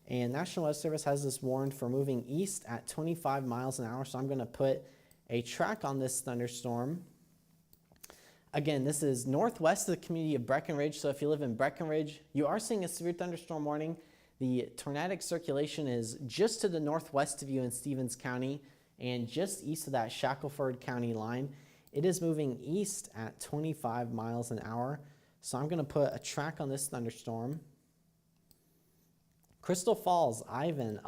And National Weather Service has this warned for moving east at 25 miles an hour. So I'm going to put a track on this thunderstorm. Again, this is northwest of the community of Breckenridge. So if you live in Breckenridge, you are seeing a severe thunderstorm warning. The tornadic circulation is just to the northwest of you in Stevens County and just east of that Shackelford County line. It is moving east at 25 miles an hour. So I'm going to put a track on this thunderstorm. Crystal Falls, Ivan,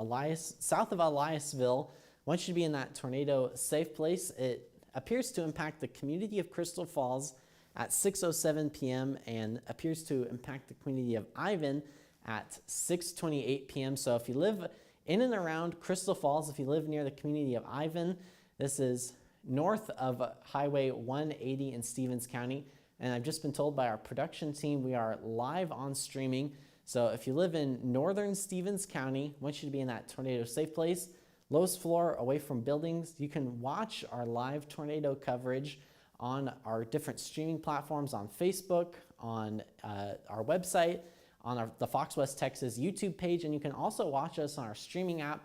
south of Eliasville, wants you to be in that tornado safe place. It appears to impact the community of Crystal Falls at 6:07 p.m. and appears to impact the community of Ivan at 6:28 p.m. So if you live in and around Crystal Falls, if you live near the community of Ivan, this is north of Highway 180 in Stevens County. And I've just been told by our production team we are live on streaming. So if you live in northern Stevens County, I want you to be in that tornado safe place, lowest floor away from buildings. You can watch our live tornado coverage on our different streaming platforms, on Facebook, on our website, on the Fox West Texas YouTube page, and you can also watch us on our streaming app,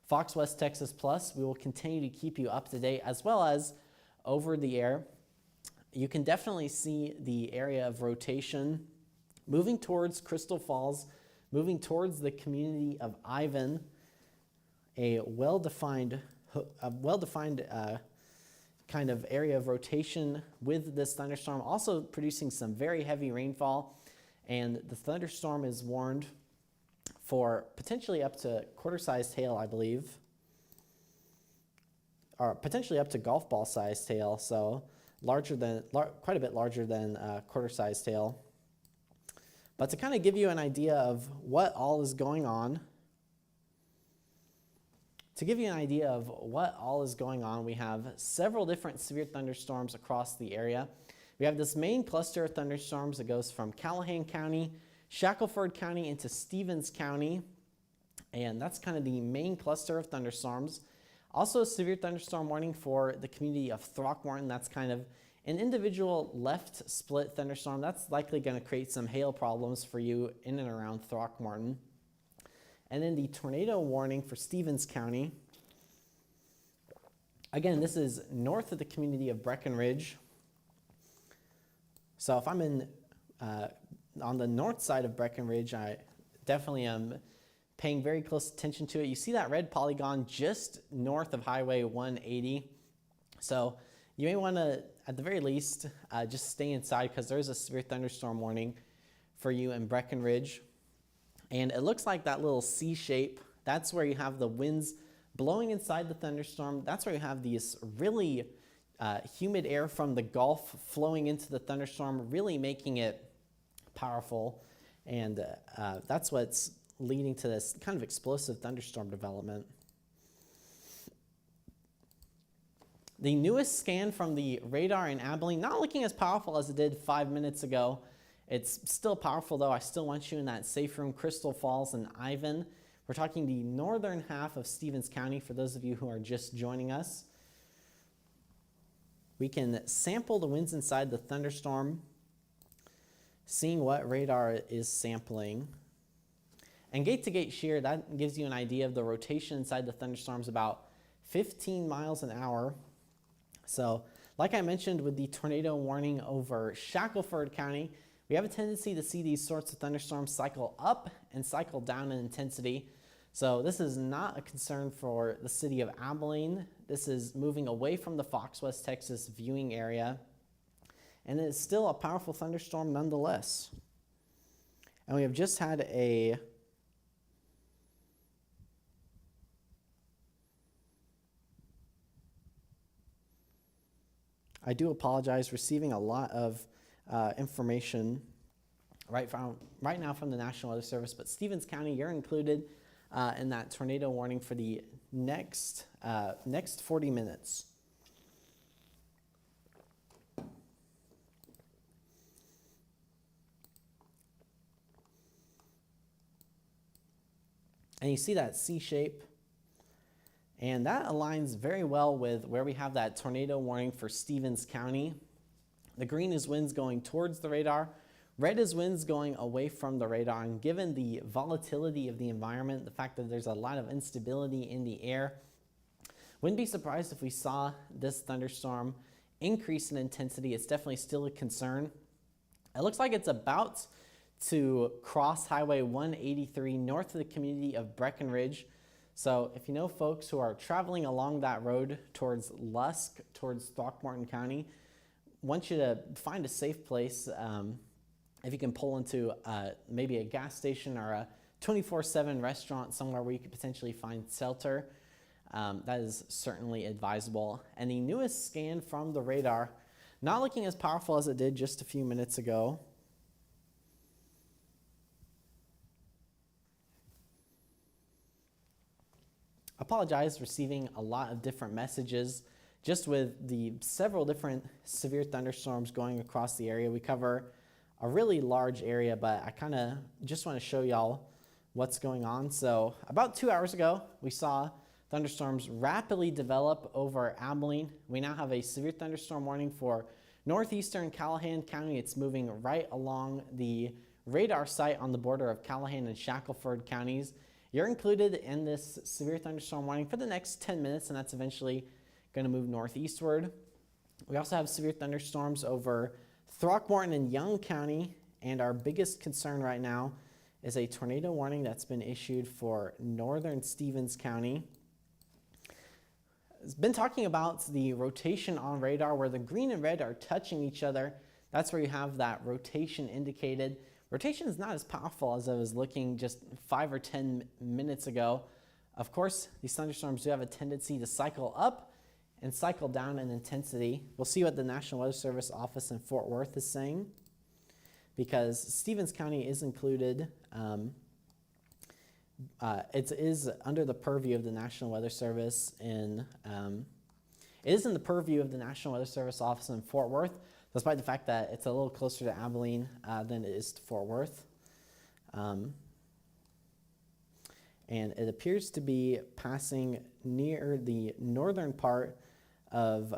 Fox West Texas Plus. We will continue to keep you up to date, as well as over the air. You can definitely see the area of rotation moving towards Crystal Falls, moving towards the community of Ivan, a well-defined kind of area of rotation with this thunderstorm, also producing some very heavy rainfall. And the thunderstorm is warned for potentially up to quarter-sized hail, I believe, or potentially up to golf ball-sized hail, so quite a bit larger than quarter-sized hail. But to kind of give you an idea of what all is going on, we have several different severe thunderstorms across the area. We have this main cluster of thunderstorms that goes from Callahan County, Shackelford County into Stevens County, and that's kind of the main cluster of thunderstorms. Also a severe thunderstorm warning for the community of Throckmorton. That's kind of an individual left split thunderstorm. That's likely going to create some hail problems for you in and around Throckmorton. And then the tornado warning for Stevens County. Again, this is north of the community of Breckenridge. So if I'm on the north side of Breckenridge, I definitely am paying very close attention to it. You see that red polygon just north of Highway 180. So you may want to, at the very least, just stay inside because there's a severe thunderstorm warning for you in Breckenridge. And it looks like that little C shape, that's where you have the winds blowing inside the thunderstorm. That's where you have these really humid air from the Gulf flowing into the thunderstorm, really making it powerful. And that's what's leading to this kind of explosive thunderstorm development. The newest scan from the radar in Abilene, not looking as powerful as it did 5 minutes ago. It's still powerful though. I still want you in that safe room, Crystal Falls and Ivan. We're talking the northern half of Stevens County for those of you who are just joining us. We can sample the winds inside the thunderstorm, seeing what radar is sampling. And gate-to-gate shear, that gives you an idea of the rotation inside the thunderstorms, about 15 miles an hour. So, like I mentioned with the tornado warning over Shackelford County, we have a tendency to see these sorts of thunderstorms cycle up and cycle down in intensity. So this is not a concern for the city of Abilene. This is moving away from the Fox West Texas viewing area. And it's still a powerful thunderstorm nonetheless. And we have just had I do apologize, receiving a lot of information right now from the National Weather Service, but Stevens County, you're included in that tornado warning for the next 40 minutes. And you see that C shape, and that aligns very well with where we have that tornado warning for Stevens County. The green is winds going towards the radar. Red is winds going away from the radar, and given the volatility of the environment, the fact that there's a lot of instability in the air, wouldn't be surprised if we saw this thunderstorm increase in intensity. It's definitely still a concern. It looks like it's about to cross Highway 183 north of the community of Breckenridge. So if you know folks who are traveling along that road towards Lusk, towards Throckmorton County, I want you to find a safe place. If you can pull into maybe a gas station or a 24/7 restaurant somewhere where you could potentially find shelter, that is certainly advisable. And the newest scan from the radar, not looking as powerful as it did just a few minutes ago. I apologize, receiving a lot of different messages just with the several different severe thunderstorms going across the area. We cover a really large area, but I kind of just want to show y'all what's going on. So about 2 hours ago, we saw thunderstorms rapidly develop over Abilene. We now have a severe thunderstorm warning for northeastern Callahan County. It's moving right along the radar site on the border of Callahan and Shackelford counties. You're included in this severe thunderstorm warning for the next 10 minutes, and that's eventually going to move northeastward. We also have severe thunderstorms over Throckmorton and Young County, and our biggest concern right now is a tornado warning that's been issued for northern Stevens County. It's been talking about the rotation on radar where the green and red are touching each other. That's where you have that rotation indicated. Rotation is not as powerful as I was looking just 5 or 10 minutes ago. Of course, these thunderstorms do have a tendency to cycle up and cycle down in intensity. We'll see what the National Weather Service office in Fort Worth is saying, because Stevens County is included. It is under the purview of the National Weather Service it is in the purview of the National Weather Service office in Fort Worth, despite the fact that it's a little closer to Abilene than it is to Fort Worth. And it appears to be passing near the northern part of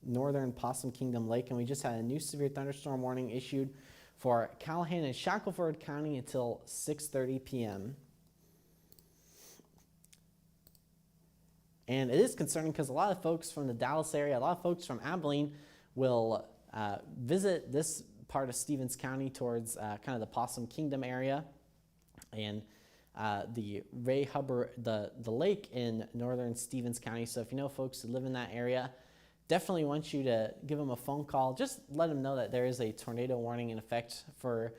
northern Possum Kingdom Lake, and we just had a new severe thunderstorm warning issued for Callahan and Shackelford County until 6:30 p.m. And it is concerning because a lot of folks from the Dallas area, a lot of folks from Abilene will visit this part of Stevens County towards kind of the Possum Kingdom area, and the Ray Hubbard, the lake in northern Stevens County. So if you know folks who live in that area, definitely want you to give them a phone call. Just let them know that there is a tornado warning in effect for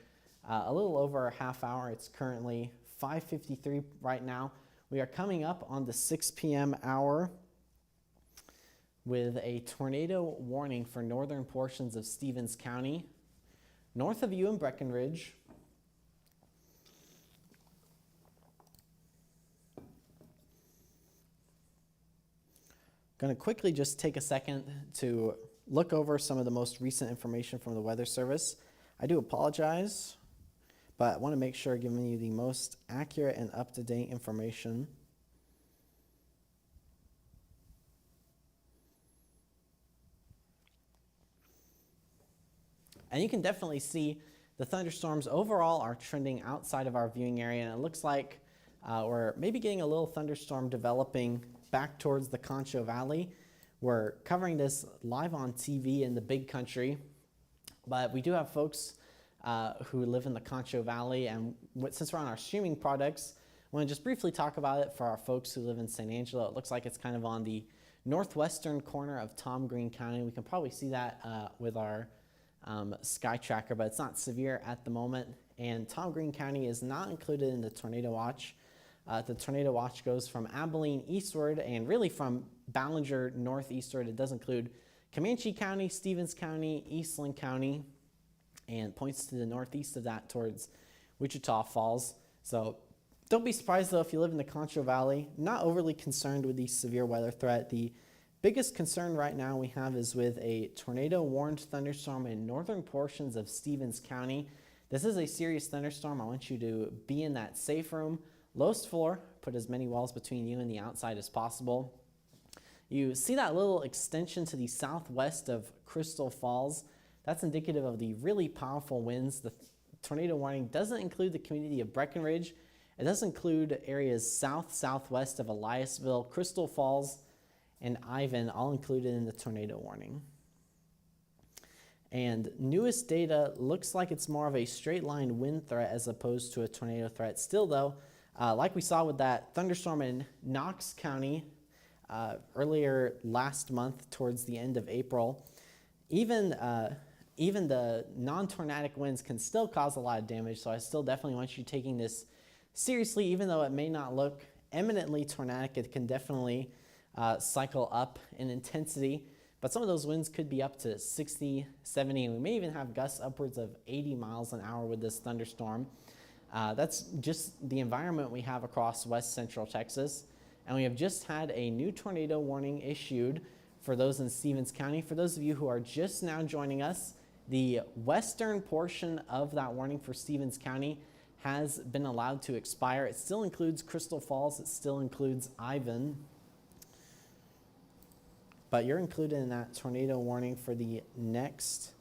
a little over a half hour. It's currently 5:53 right now. We are coming up on the 6 p.m. hour with a tornado warning for northern portions of Stevens County, north of you in Breckenridge. Going to quickly just take a second to look over some of the most recent information from the Weather Service. I do apologize, but I want to make sure I'm giving you the most accurate and up-to-date information. And you can definitely see the thunderstorms overall are trending outside of our viewing area, and it looks like we're maybe getting a little thunderstorm developing back towards the Concho Valley. We're covering this live on TV in the Big Country, but we do have folks who live in the Concho Valley, and since we're on our streaming products, I want to just briefly talk about it for our folks who live in San Angelo. It looks like it's kind of on the northwestern corner of Tom Green County. We can probably see that with our sky tracker, but it's not severe at the moment, and Tom Green County is not included in the tornado watch. The tornado watch goes from Abilene eastward and really from Ballinger northeastward. It does include Comanche County, Stevens County, Eastland County, and points to the northeast of that towards Wichita Falls. So don't be surprised though if you live in the Concho Valley. Not overly concerned with the severe weather threat. The biggest concern right now we have is with a tornado warned thunderstorm in northern portions of Stevens County. This is a serious thunderstorm. I want you to be in that safe room. Lowest floor, put as many walls between you and the outside as possible. You see that little extension to the southwest of Crystal Falls. That's indicative of the really powerful winds. The tornado warning doesn't include the community of Breckenridge. It does include areas southwest of Eliasville, Crystal Falls, and Ivan, all included in the tornado warning. And newest data looks like it's more of a straight line wind threat as opposed to a tornado threat. Still though, like we saw with that thunderstorm in Knox County earlier last month towards the end of April, even the non-tornadic winds can still cause a lot of damage. So I still definitely want you taking this seriously. Even though it may not look eminently tornadic, it can definitely cycle up in intensity. But some of those winds could be up to 60, 70, and we may even have gusts upwards of 80 miles an hour with this thunderstorm. That's just the environment we have across west central Texas. And we have just had a new tornado warning issued for those in Stevens County. For those of you who are just now joining us, the western portion of that warning for Stevens County has been allowed to expire. It still includes Crystal Falls. It still includes Ivan. But you're included in that tornado warning for the next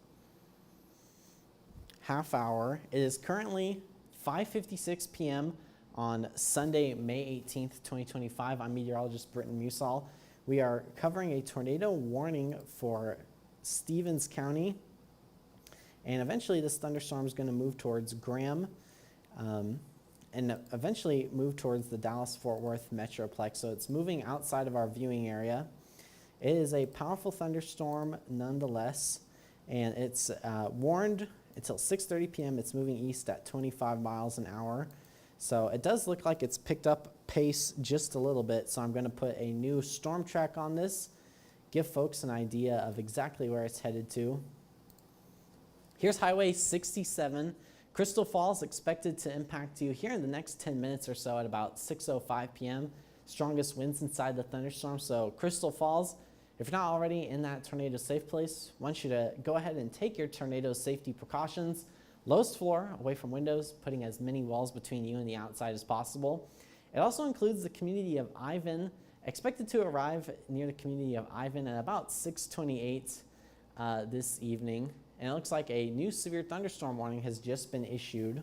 half hour. It is currently 5:56 p.m. on Sunday, May 18th, 2025. I'm meteorologist Britton Musall. We are covering a tornado warning for Stevens County. And eventually this thunderstorm is going to move towards Graham and eventually move towards the Dallas-Fort Worth Metroplex. So it's moving outside of our viewing area. It is a powerful thunderstorm nonetheless, and it's warned until 6:30 p.m. It's moving east at 25 miles an hour. So it does look like it's picked up pace just a little bit. So I'm going to put a new storm track on this, give folks an idea of exactly where it's headed to. Here's Highway 67. Crystal Falls expected to impact you here in the next 10 minutes or so at about 6:05 p.m. Strongest winds inside the thunderstorm. So Crystal Falls, if you're not already in that tornado safe place, I want you to go ahead and take your tornado safety precautions. Lowest floor, away from windows, putting as many walls between you and the outside as possible. It also includes the community of Ivan, expected to arrive near the community of Ivan at about 6:28 this evening. And it looks like a new severe thunderstorm warning has just been issued.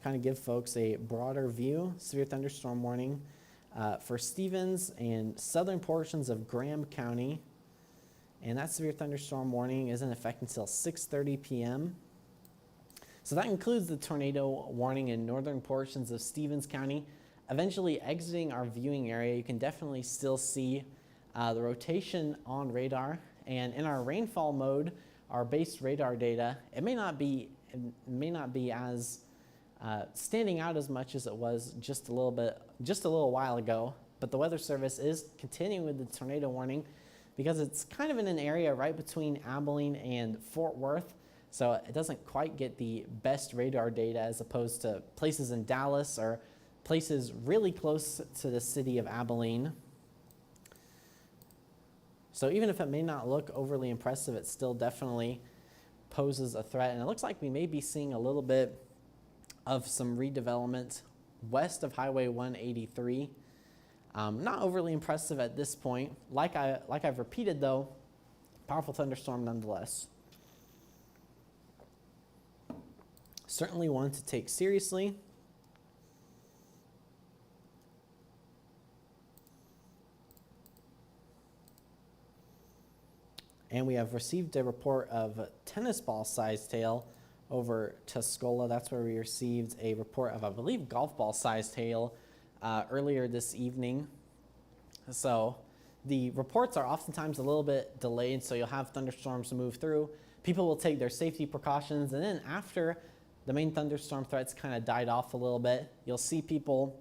Kind of give folks a broader view. Severe thunderstorm warning for Stevens and southern portions of Graham County. And that severe thunderstorm warning is in effect until 6:30 p.m. So that includes the tornado warning in northern portions of Stevens County. Eventually exiting our viewing area, you can definitely still see the rotation on radar. And in our rainfall mode, our base radar data, it may not be as standing out as much as it was just a little while ago. But the Weather Service is continuing with the tornado warning because it's kind of in an area right between Abilene and Fort Worth. So it doesn't quite get the best radar data as opposed to places in Dallas or places really close to the city of Abilene. So even if it may not look overly impressive, it still definitely poses a threat. And it looks like we may be seeing a little bit of some redevelopment west of Highway 183. Not overly impressive at this point. Like I've repeated though, powerful thunderstorm nonetheless. Certainly one to take seriously. And we have received a report of tennis ball sized hail over Tuscola. That's where we received a report of, I believe, golf ball sized hail earlier this evening. So the reports are oftentimes a little bit delayed, so you'll have thunderstorms move through. People will take their safety precautions, and then after the main thunderstorm threats kind of died off a little bit, you'll see people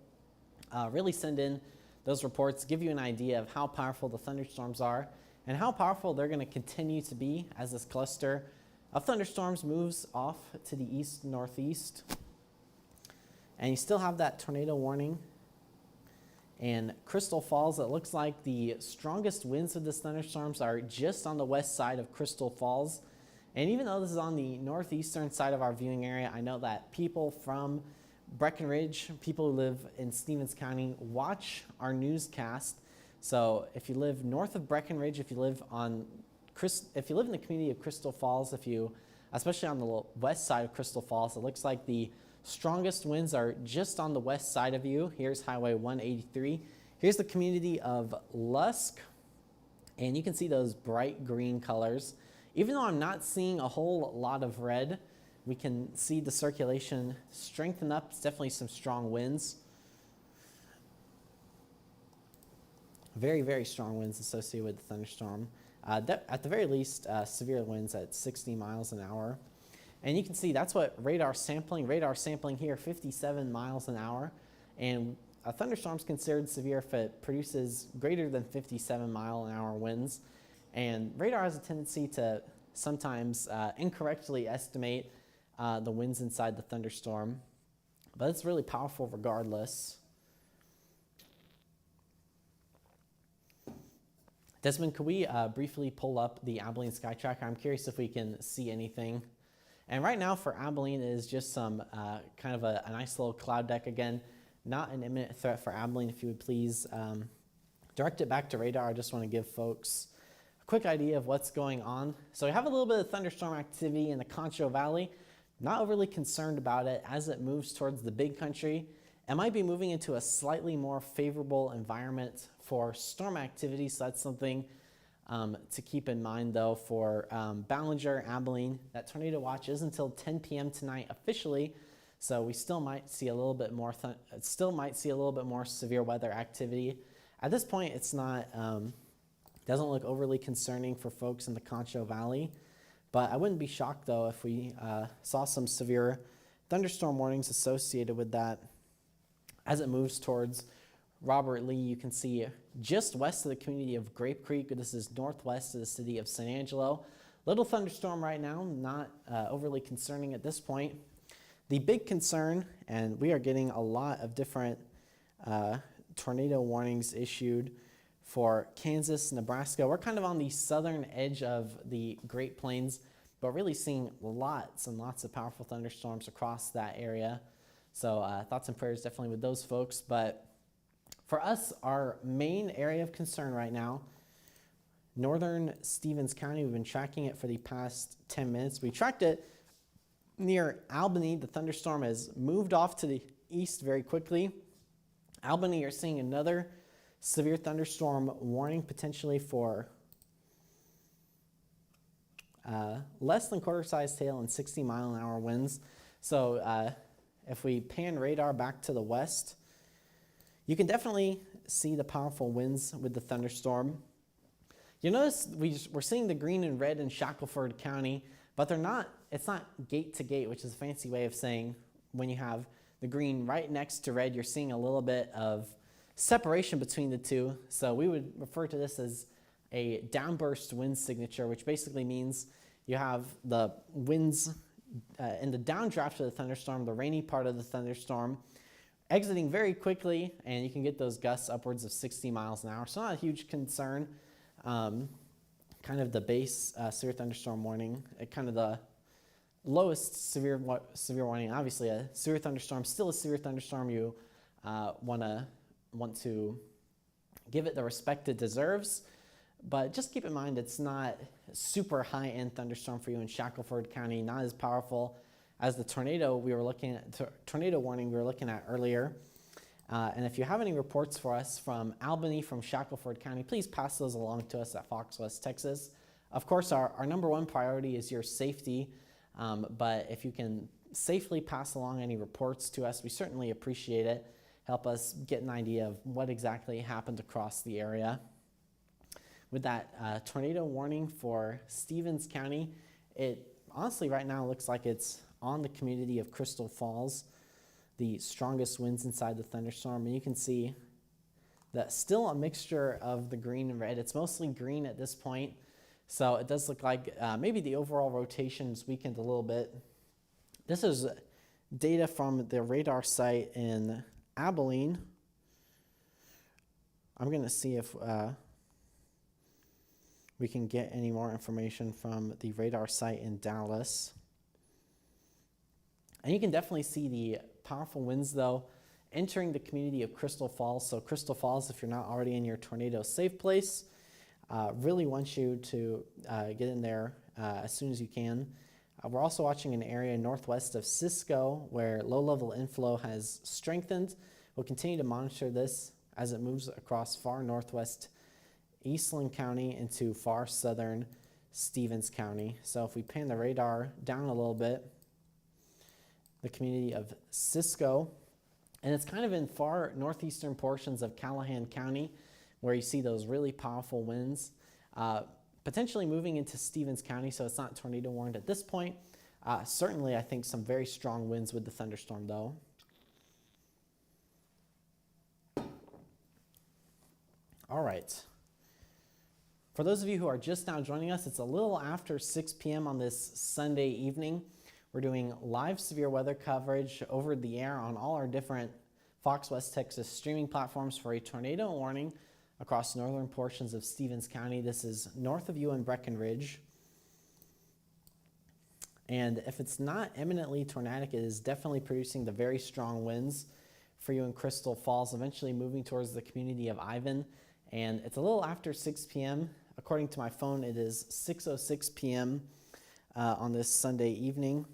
really send in those reports, give you an idea of how powerful the thunderstorms are and how powerful they're going to continue to be as this cluster of thunderstorms moves off to the east-northeast. And you still have that tornado warning. And Crystal Falls, it looks like the strongest winds of this thunderstorms are just on the west side of Crystal Falls. And even though this is on the northeastern side of our viewing area, I know that people from Breckenridge, people who live in Stevens County, watch our newscast. So if you live north of Breckenridge, if you live on if you live in the community of Crystal Falls, especially on the west side of Crystal Falls, it looks like the strongest winds are just on the west side of you. Here's Highway 183. Here's the community of Lusk, and you can see those bright green colors. Even though I'm not seeing a whole lot of red, we can see the circulation strengthen up. It's definitely some strong winds. Very, very strong winds associated with the thunderstorm. At the very least, severe winds at 60 miles an hour. And you can see that's what radar sampling here, 57 miles an hour. And a thunderstorm is considered severe if it produces greater than 57 mile an hour winds. And radar has a tendency to sometimes incorrectly estimate the winds inside the thunderstorm. But it's really powerful regardless. Desmond, could we briefly pull up the Abilene Sky Tracker? I'm curious if we can see anything. And right now for Abilene it is just some kind of a nice little cloud deck. Again, not an imminent threat for Abilene. If you would please direct it back to radar. I just want to give folks a quick idea of what's going on. So we have a little bit of thunderstorm activity in the Concho Valley. Not overly concerned about it as it moves towards the big country. It might be moving into a slightly more favorable environment for storm activity, so that's something to keep in mind though for Ballinger, Abilene. That tornado watch is until 10 p.m. tonight officially, so we still might see a little bit more severe weather activity. At this point, it's not doesn't look overly concerning for folks in the Concho Valley, but I wouldn't be shocked though if we saw some severe thunderstorm warnings associated with that. As it moves towards Robert Lee, you can see just west of the community of Grape Creek. This is northwest of the city of San Angelo. Little thunderstorm right now, not overly concerning at this point. The big concern, and we are getting a lot of different tornado warnings issued for Kansas, Nebraska. We're kind of on the southern edge of the Great Plains, but really seeing lots and lots of powerful thunderstorms across that area. So thoughts and prayers definitely with those folks. But for us, our main area of concern right now, northern Stevens County, we've been tracking it for the past 10 minutes. We tracked it near Albany. The thunderstorm has moved off to the east very quickly. Albany, you're seeing another severe thunderstorm warning potentially for less than quarter-sized hail and 60 mile an hour winds. So if we pan radar back to the west, you can definitely see the powerful winds with the thunderstorm. You notice we're seeing the green and red in Shackelford County, but it's not gate to gate, which is a fancy way of saying when you have the green right next to red, you're seeing a little bit of separation between the two. So we would refer to this as a downburst wind signature, which basically means you have the winds in the downdraft of the thunderstorm, the rainy part of the thunderstorm, exiting very quickly, and you can get those gusts upwards of 60 miles an hour. So not a huge concern. Kind of the base severe thunderstorm warning, kind of the lowest severe warning. Obviously, a severe thunderstorm, still a severe thunderstorm. You want to give it the respect it deserves, but just keep in mind it's not super high-end thunderstorm for you in Shackelford County, not as powerful as the tornado warning we were looking at earlier. And if you have any reports for us from Albany, from Shackelford County, please pass those along to us at Fox West Texas. Of course, our number one priority is your safety, but if you can safely pass along any reports to us, we certainly appreciate it. Help us get an idea of what exactly happened across the area. With that tornado warning for Stevens County, it honestly right now looks like it's on the community of Crystal Falls, the strongest winds inside the thunderstorm. And you can see that still a mixture of the green and red. It's mostly green at this point. So it does look like maybe the overall rotation is weakened a little bit. This is data from the radar site in Abilene. I'm going to see if we can get any more information from the radar site in Dallas. And you can definitely see the powerful winds, though, entering the community of Crystal Falls. So Crystal Falls, if you're not already in your tornado safe place, Really want you to get in there as soon as you can. We're also watching an area northwest of Cisco where low-level inflow has strengthened. We'll continue to monitor this as it moves across far northwest Eastland County into far southern Stevens County. So if we pan the radar down a little bit, the community of Cisco, and it's kind of in far northeastern portions of Callahan County where you see those really powerful winds, potentially moving into Stevens County, so it's not tornado warned at this point. Certainly, I think some very strong winds with the thunderstorm, though. All right. For those of you who are just now joining us, it's a little after 6 p.m. on this Sunday evening. We're doing live severe weather coverage over the air on all our different Fox West Texas streaming platforms for a tornado warning across northern portions of Stevens County. This is north of you in Breckenridge. And if it's not eminently tornadic, it is definitely producing the very strong winds for you in Crystal Falls, eventually moving towards the community of Ivan. And it's a little after 6 p.m. According to my phone, it is 6:06 p.m. On this Sunday evening.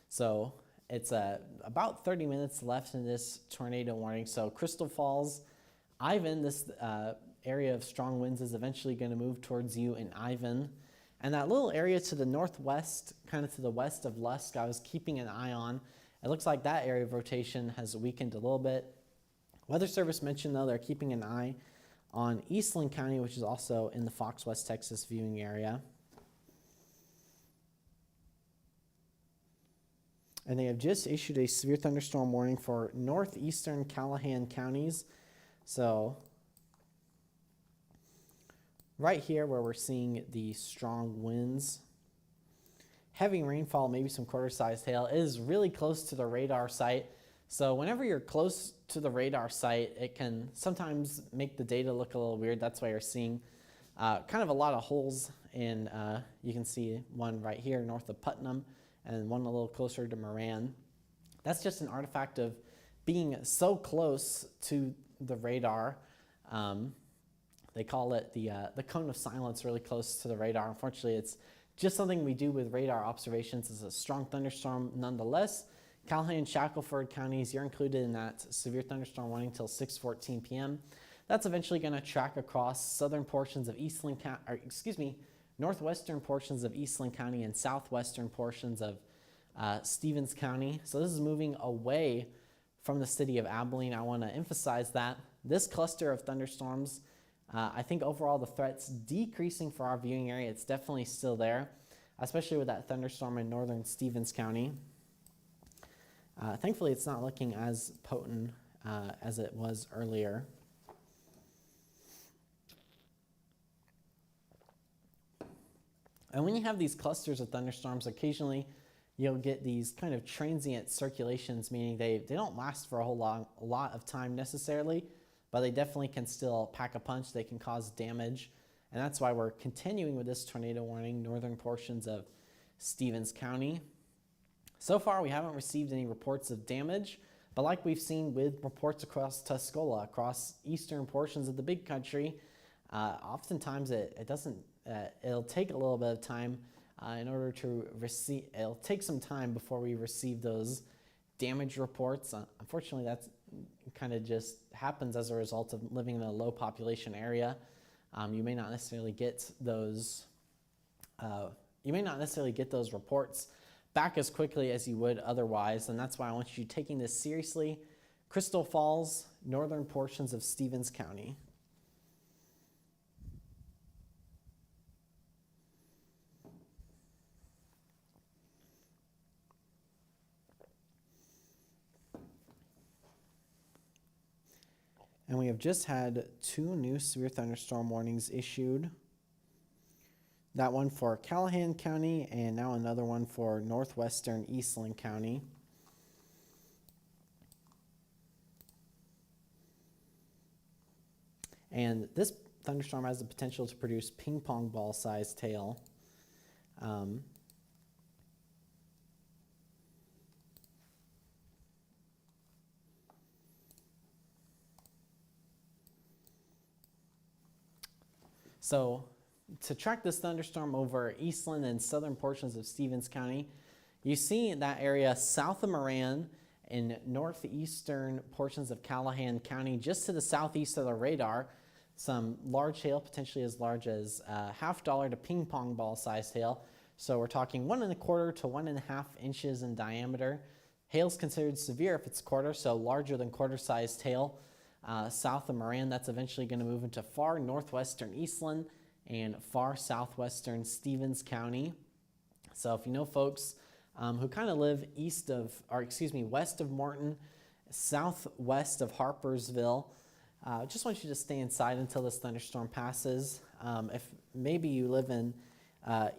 So it's about 30 minutes left in this tornado warning. So Crystal Falls, Ivan, this area of strong winds is eventually going to move towards you in Ivan. And that little area to the northwest, kind of to the west of Lusk, I was keeping an eye on. It looks like that area of rotation has weakened a little bit. Weather Service mentioned, though, they're keeping an eye on Eastland County, which is also in the Fox West Texas viewing area. And they have just issued a severe thunderstorm warning for northeastern Callahan counties. So right here where we're seeing the strong winds, heavy rainfall, maybe some quarter-sized hail, is really close to the radar site. So whenever you're close to the radar site, it can sometimes make the data look a little weird. That's why you're seeing kind of a lot of holes in, you can see one right here north of Putnam and one a little closer to Moran. That's just an artifact of being so close to the radar. They call it the cone of silence, really close to the radar. Unfortunately, it's just something we do with radar observations. It's a strong thunderstorm nonetheless. Callahan and Shackelford counties, you're included in that severe thunderstorm warning until 6:14 p.m. That's eventually going to track across southern portions of Eastland County, northwestern portions of Eastland County and southwestern portions of Stevens County. So this is moving away from the city of Abilene. I want to emphasize that this cluster of thunderstorms, I think overall the threat's decreasing for our viewing area. It's definitely still there, especially with that thunderstorm in northern Stevens County. Thankfully, it's not looking as potent as it was earlier. And when you have these clusters of thunderstorms, occasionally you'll get these kind of transient circulations, meaning they don't last for a lot of time necessarily, but they definitely can still pack a punch. They can cause damage. And that's why we're continuing with this tornado warning, northern portions of Stevens County. So far, we haven't received any reports of damage, but like we've seen with reports across Tuscola, across eastern portions of the big country, oftentimes it'll take a little bit of time in order to receive. It'll take some time before we receive those damage reports. Unfortunately, that's kind of just happens as a result of living in a low population area. You may not necessarily get those. You may not necessarily get those reports back as quickly as you would otherwise, and that's why I want you taking this seriously. Crystal Falls, northern portions of Stevens County. And we have just had 2 new severe thunderstorm warnings issued. That one for Callahan County and now another one for northwestern Eastland County. And this thunderstorm has the potential to produce ping pong ball sized hail. So to track this thunderstorm over eastland and southern portions of Stevens County, you see that area south of Moran in northeastern portions of Callahan County, just to the southeast of the radar, some large hail, potentially as large as $0.5 to ping pong ball sized hail. So we're talking 1¼ to 1½ inches in diameter. Hail's considered severe if it's quarter, so larger than quarter-sized hail. South of Moran, that's eventually going to move into far northwestern Eastland and far southwestern Stevens County. So if you know folks who kind of live west of Morton, southwest of Harpersville, just want you to stay inside until this thunderstorm passes. If maybe you live in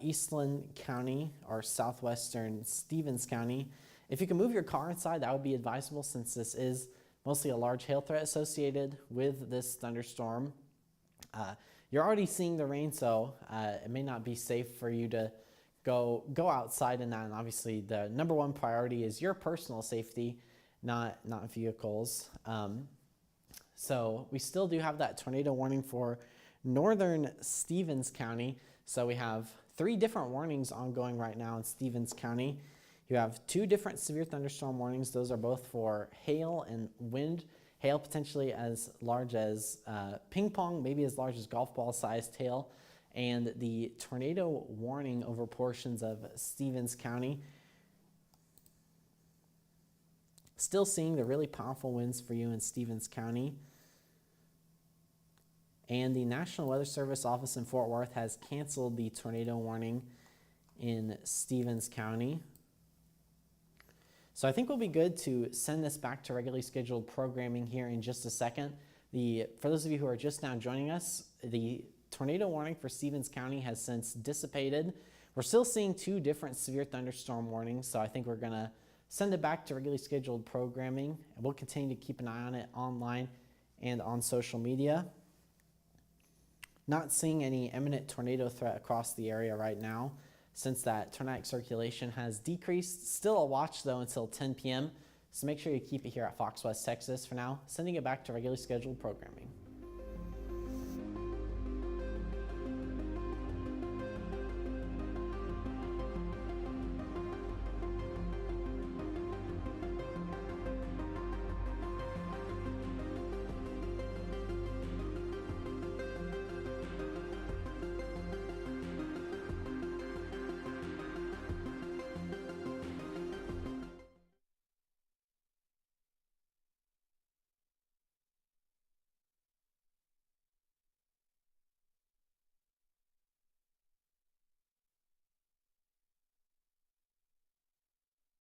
Eastland County or southwestern Stevens County, if you can move your car inside, that would be advisable, since this is mostly a large hail threat associated with this thunderstorm. You're already seeing the rain, so it may not be safe for you to go outside in that. And obviously, the number one priority is your personal safety, not vehicles. So we still do have that tornado warning for northern Stevens County. So we have 3 different warnings ongoing right now in Stevens County. You have 2 different severe thunderstorm warnings. Those are both for hail and wind. Hail potentially as large as ping pong, maybe as large as golf ball sized hail. And the tornado warning over portions of Stevens County. Still seeing the really powerful winds for you in Stevens County. And the National Weather Service office in Fort Worth has canceled the tornado warning in Stevens County. So I think we'll be good to send this back to regularly scheduled programming here in just a second. For those of you who are just now joining us, the tornado warning for Stevens County has since dissipated. We're still seeing 2 different severe thunderstorm warnings, so I think we're going to send it back to regularly scheduled programming, and we'll continue to keep an eye on it online and on social media. Not seeing any imminent tornado threat across the area right now, since that tornadic circulation has decreased. Still a watch though until 10 p.m. So make sure you keep it here at Fox West Texas. For now, sending it back to regularly scheduled programming.